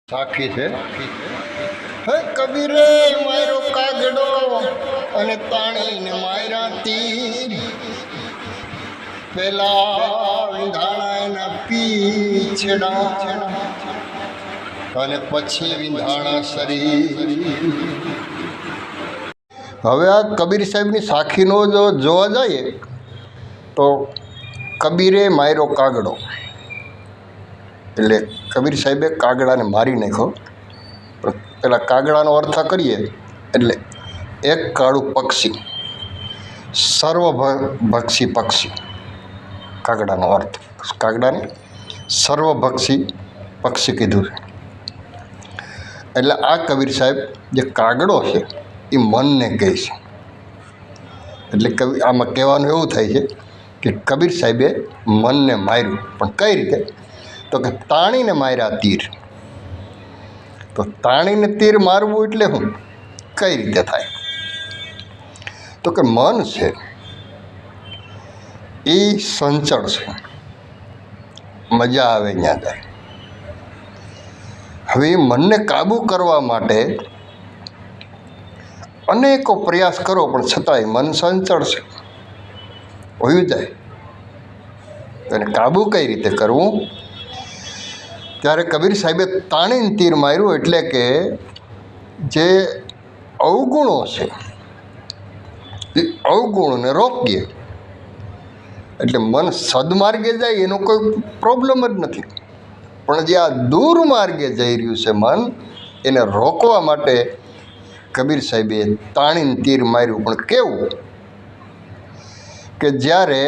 સાખી છે હે કબીરે મારો કાગડો અને તાણીને માર્યા તીર પેલા વિંધાણા એના પીછડા અને પછી વિંધાણા શરીર। હવે આ કબીર સાહેબની સાખીનો જો જોવા જઈએ તો કબીરે માર્યો કાગડો એટલે કબીર સાહેબે કાગડાને મારી નાખ્યો। પણ પેલા કાગડાનો અર્થ કરીએ એટલે એક કાળું પક્ષી, સર્વભક્ષી પક્ષી, કાગડાનો અર્થ કાગડાને સર્વભક્ષી પક્ષી કીધું છે। એટલે આ કબીર સાહેબ જે કાગડો છે એ મનને કહે છે। એટલે આમાં કહેવાનું એવું થાય છે કે કબીર સાહેબે મનને માર્યું, પણ કઈ રીતે? તો કે તાણીને માર્યા તીર। તો તાણીને તીર મારવું એટલે શું, કઈ રીતે થાય? તો કે મન છે એ સંચળ છે, મજા આવે ત્યાં જાય। હવે એ મનને કાબૂ કરવા માટે અનેકો પ્રયાસ કરો, પણ છતાંય મન સંચળ છે, હોયું જાય। એને કાબૂ કઈ રીતે કરવું? ત્યારે કબીર સાહેબે તાણીને તીર માર્યું, એટલે કે જે અવગુણો છે એ અવગુણોને રોકીએ એટલે મન સદમાર્ગે જાય, એનો કોઈ પ્રોબ્લેમ જ નથી। પણ જે આ દુર્માર્ગે જઈ રહ્યું છે મન, એને રોકવા માટે કબીર સાહેબે તાણીને તીર માર્યું। પણ કેવું કે જ્યારે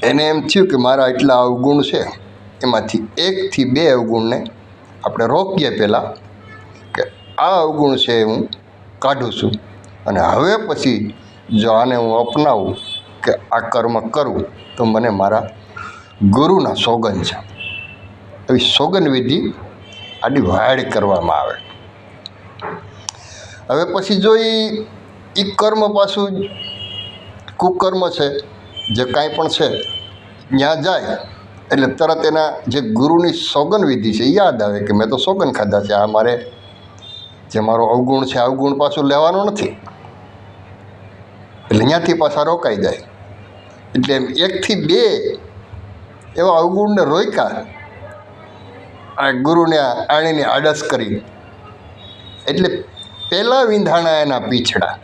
એને એમ થયું કે મારા એટલા અવગુણ છે, એમાંથી 1 થી 2 અવગુણને આપણે રોકીએ પહેલાં કે આ અવગુણ છે હું કાઢું છું, અને હવે પછી જો આને હું અપનાવું કે આ કર્મ કરું તો મને મારા ગુરુના સોગંદ છે, એવી સોગંદ વિધિ આડી વાડ કરવામાં આવે। હવે પછી જો એ કર્મ પાછું કુકર્મ છે, જે કાંઈ પણ છે ત્યાં જાય એટલે તરત એના જે ગુરુની સોગંદ વિધિ છે એ યાદ આવે કે મેં તો સોગંદ ખાધા છે, આ મારે જે મારો અવગુણ છે અવગુણ પાછું લેવાનો નથી, એટલે અહીંયાથી પાછા રોકાઈ જાય। એટલે 1 થી 2 એવા અવગુણને રોક્યા આ ગુરુને આણીને આડસ કરી। એટલે પહેલાં વિંધાણા એના પીછડા,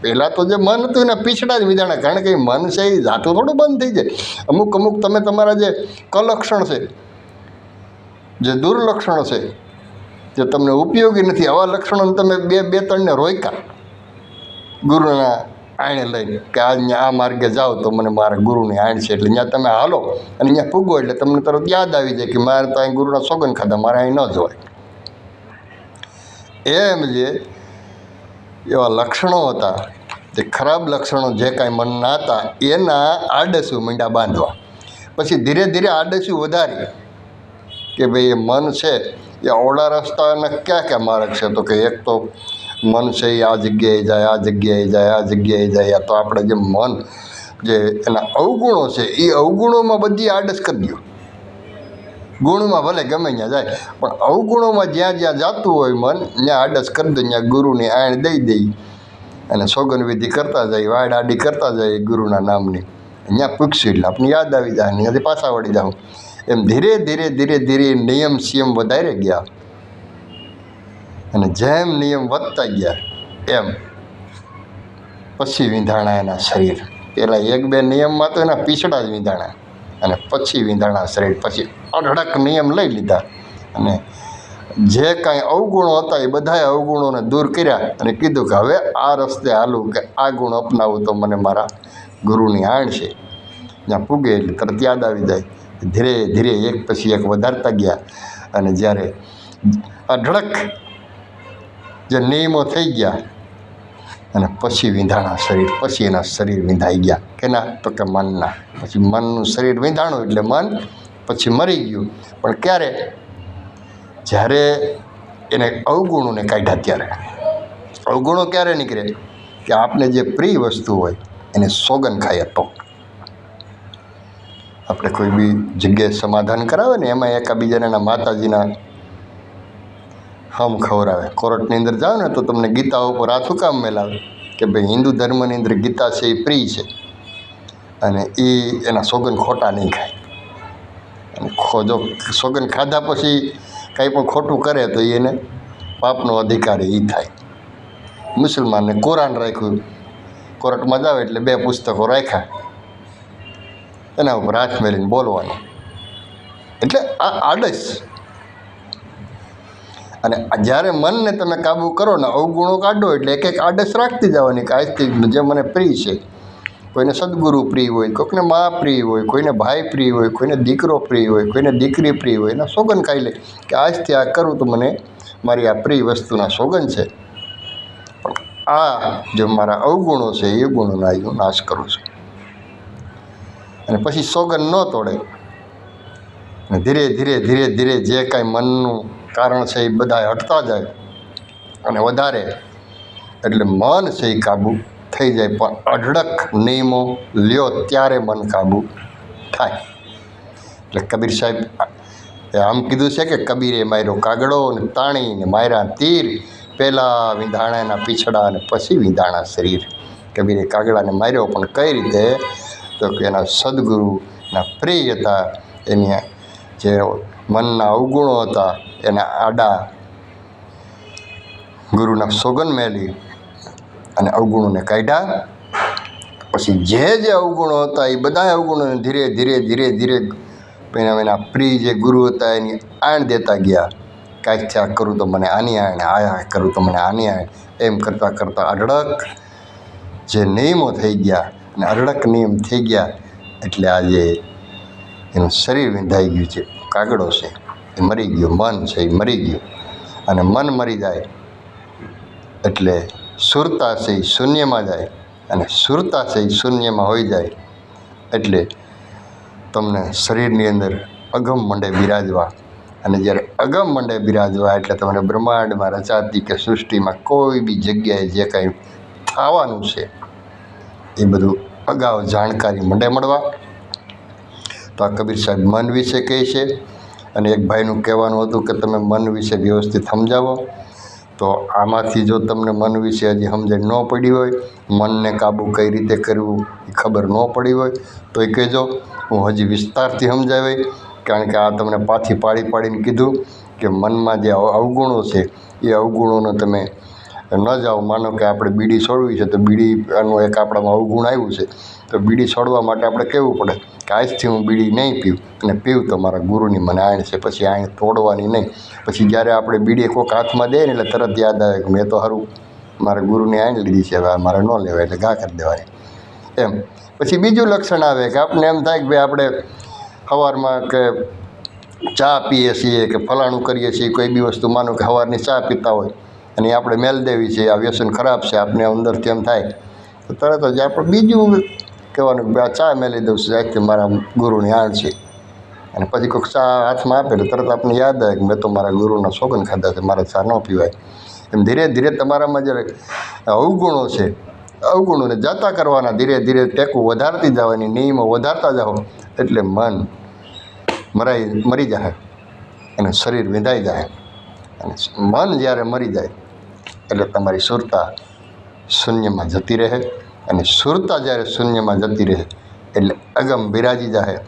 પહેલાં તો જે મન હતું એના પીછડા જ વિંધાણા, કારણ કે મન છે એ જાતું થોડું બંધ થઈ જાય। અમુક તમે તમારા જે કલક્ષણ છે, જે દુર્લક્ષણો છે, જે તમને ઉપયોગી નથી, આવા લક્ષણોને તમે 2-3ને રોક્યા ગુરુના આણે લઈને કે આ માર્ગે જાઓ તો મને મારા ગુરુની આણ છે, એટલે ત્યાં તમે હાલો અને ત્યાં પૂગો એટલે તમને તરત યાદ આવી જાય કે મારે તો અહીં ગુરુના સોગંદ ખાધા, મારે અહીં ન જવાય। એમ જે એવા લક્ષણો હતા, તે ખરાબ લક્ષણો જે કાંઈ મનના હતા એના આડસું મીંડા બાંધવા। પછી ધીરે ધીરે આડસું વધારી કે ભાઈ એ મન છે એ અવળા રસ્તાના ક્યાં માર્ગ છે? તો કે એક તો મન છે એ આ જગ્યાએ જાય, આ જગ્યાએ જાય, આ જગ્યાએ જાય। તો આપણે જે મન જે એના અવગુણો છે એ અવગુણોમાં બધી આડસ કરી દો। ગુણમાં ભલે ગમે ત્યાં જાય, પણ અવગુણોમાં જ્યાં જ્યાં જતું હોય મન ત્યાં આડસ કરી દો, ત્યાં ગુરુની આણ દઈ અને સોગંદ વિધિ કરતા જાય, વાડ આડી કરતા જાય ગુરુના નામની, અહીંયા પૂછશું એટલે આપણે યાદ આવી જાય, ત્યાંથી પાછા વળી જાઉં। એમ ધીરે ધીરે નિયમ સિયમ વધારે ગયા, અને જેમ નિયમ વધતા ગયા એમ પછી વિંધાણા એના શરીર। પહેલાં 1-2 નિયમમાં તો એના પીછડા જ વિંધાણા, અને પછી વિંધાણા શરીર। પછી અઢળક નિયમ લઈ લીધા, અને જે કાંઈ અવગુણો હતા એ બધાએ અવગુણોને દૂર કર્યા, અને કીધું કે હવે આ રસ્તે હાલું કે આ ગુણ અપનાવું તો મને મારા ગુરુની આણ છે, જ્યાં પૂગે એટલે તરત યાદ આવી જાય। ધીરે ધીરે એક પછી એક વધારતા ગયા, અને જ્યારે અઢળક જે નિયમો થઈ ગયા અને પછી વિંધાણા શરીર, પછી એના શરીર વિંધાઈ ગયા। કેના? તો કે મનના। પછી મનનું શરીર વિંધાણું એટલે મન પછી મરી ગયું। પણ ક્યારે? જ્યારે એને અવગુણોને કાઢ્યા ત્યારે। અવગુણો ક્યારે નીકળે? કે આપણે જે પ્રિય વસ્તુ હોય એને સોગંદ ખાઈએ તો। આપણે કોઈ બી જગ્યાએ સમાધાન કરાવે ને, એમાં એકાબીજાના માતાજીના હમ ખવડાવે. કોર્ટની અંદર જાઓ ને તો તમને ગીતા ઉપર આ શું કામ મેલાવે કે ભાઈ હિન્દુ ધર્મની અંદર ગીતા છે એ પ્રિય છે અને એ એના સોગન ખોટા નહીં ખાય. અને જો સોગન ખાધા પછી કંઈ પણ ખોટું કરે તો એને પાપનો અધિકારી એ થાય. મુસલમાનને કુરાન રાખ્યું, કોર્ટમાં જાવ એટલે 2 પુસ્તકો રાખ્યા, એના ઉપર હાથ મેલીને બોલવાનું. એટલે આ આડસ. અને જ્યારે મનને તમે કાબૂ કરો ને અવગુણો કાઢો એટલે એક એક આડસ રાખતી જવાની કે આજથી જે મને પ્રિય છે. કોઈને સદગુરુ પ્રિય હોય, કોઈને મા પ્રિય હોય, કોઈને ભાઈ પ્રિય હોય, કોઈને દીકરો પ્રિય હોય, કોઈને દીકરી પ્રિય હોય. એના સોગન ખાઈ લે કે આજથી આ કરું તો મને મારી આ પ્રિય વસ્તુના સોગન છે. પણ આ જે મારા અવગુણો છે એ ગુણોના હું નાશ કરું છું. અને પછી સોગન ન તોડે. અને ધીરે ધીરે ધીરે ધીરે જે કાંઈ મનનું કારણ છે એ બધા હટતા જાય અને વધારે એટલે મન છે એ કાબૂ થઈ જાય. પણ અઢળક નિયમો લ્યો ત્યારે મન કાબૂ થાય. એટલે કબીર સાહેબ આમ કીધું છે કે કબીરે માર્યો કાગડો ને તાણીને માર્યા તીર, પહેલાં વિંધાણાના પીછડા અને પછી વિંધાણા શરીર. કબીરે કાગડાને માર્યો પણ કઈ રીતે? તો કે એના સદગુરુના પ્રિય હતા, એની જે મનના અવગુણો હતા એના આડા ગુરુના સોગન મેલી અને અવગુણોને કાઢ્યા. પછી જે અવગુણો હતા એ બધા અવગુણોને ધીરે ધીરે ધીરે ધીરે એના પ્રિય જે ગુરુ હતા એની આણ દેતા ગયા. કાંઈક આ કરું તો મને આની આણ, આ કરું તો મને આની આણ. એમ કરતાં કરતાં અઢળક જે નિયમો થઈ ગયા અને અઢળક નિયમ થઈ ગયા એટલે આજે એનું શરીર વિંધાઈ ગયું છે. કાગડો છે એ મરી ગયો, મન છે એ મરી ગયું. અને મન મરી જાય એટલે સુરતા છે એ શૂન્યમાં જાય, અને સુરતા છે એ શૂન્યમાં હોઈ જાય એટલે તમને શરીરની અંદર અગમ મંડે બિરાજવા. અને જ્યારે અગમ મંડે બિરાજવા એટલે તમને બ્રહ્માંડમાં રચાતી કે સૃષ્ટિમાં કોઈ બી જગ્યાએ જે કાંઈ થવાનું છે એ બધું અગાઉ જાણકારી મંડે મળવા. તો આ કબીર સાહેબ મન વિશે કહે છે. અને એક ભાઈનું કહેવાનું હતું કે તમે મન વિશે વ્યવસ્થિત સમજાવો. તો આમાંથી જો તમને મન વિશે હજી સમજણ ન પડી હોય, મનને કાબૂ કઈ રીતે કરવું એ ખબર ન પડી હોય તો એ કહેજો, હું હજી વિસ્તારથી સમજાવે. કારણ કે આ તમને પાછી પાડીને કીધું કે મનમાં જે અવગુણો છે એ અવગુણોને તમે ન જાઓ. માનો કે આપણે બીડી છોડવી છે તો બીડીનું એક આપણામાં અવગુણ આવ્યું છે તો બીડી છોડવા માટે આપણે કહેવું પડે કે આજથી હું બીડી નહીં પીવું, અને પીવું તો મારા ગુરુની મને આણ છે, પછી આણ તોડવાની નહીં. પછી જ્યારે આપણે બીડી કોઈક હાથમાં દે ને એટલે તરત યાદ આવે કે મેં તો સારું મારા ગુરુની આણ લીધી છે, હવે મારે ન લેવાય એટલે ઘા કરી દેવાની. એમ પછી બીજું લક્ષણ આવે કે આપણને એમ થાય કે ભાઈ આપણે સવારમાં કે ચા પીએ છીએ કે ફલાણું કરીએ છીએ, કોઈ બી વસ્તુ માનો કે સવારની ચા પીતા હોય અને આપણે મેલ દેવી છે, આ વ્યસન ખરાબ છે, આપણે અંદરથી એમ થાય તો તરત જ આપણે બીજું કહેવાનું કે આ ચા મેલી દઉં છું આજથી મારા ગુરુની આણ છે. અને પછી કોઈક ચા હાથમાં આપે એટલે તરત આપણને યાદ આવે કે મેં તો મારા ગુરુના સોગન ખાધા છે, મારે ચા ન પીવાય. એમ ધીરે ધીરે તમારામાં જે અવગુણો છે અવગુણોને જાતા કરવાના, ધીરે ધીરે ટેકું વધારતી જવાની, નિયમો વધારતા જાઓ એટલે મન મરી જાય અને શરીર વિંધાઈ જાય. અને મન જ્યારે મરી જાય એટલે તમારી સુરતા શૂન્યમાં જતી રહે, અને સુરતા જ્યારે શૂન્યમાં જતી રહે એટલે અગમ બિરાજી જાય.